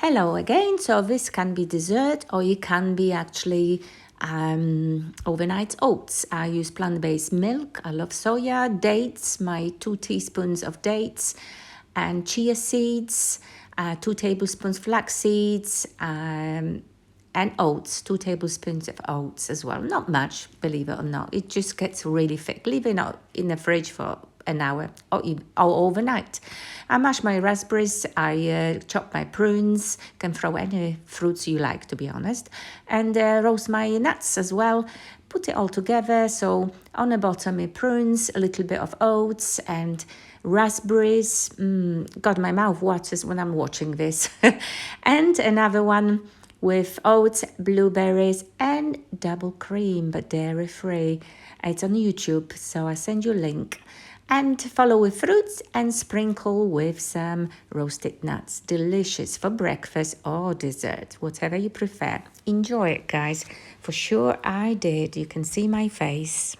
Hello again. So this can be dessert or it can be actually overnight oats. I use plant-based milk. I love soya, dates, my 2 teaspoons of dates, and chia seeds, 2 tablespoons flax seeds, and oats, 2 tablespoons of oats as well. Not much, believe it or not. It just gets really thick. Leave it out in the fridge for an hour or overnight. I mash my raspberries, I chop my prunes, can throw any fruits you like, to be honest, and roast my nuts as well. Put it all together. So on the bottom, my prunes, a little bit of oats and raspberries. God, my mouth waters when I'm watching this. And another one with oats, blueberries, and double cream, but dairy-free. It's on YouTube, so I send you a link. And follow with fruits and sprinkle with some roasted nuts. Delicious for breakfast or dessert, whatever you prefer. Enjoy it, guys. For sure I did. You can see my face.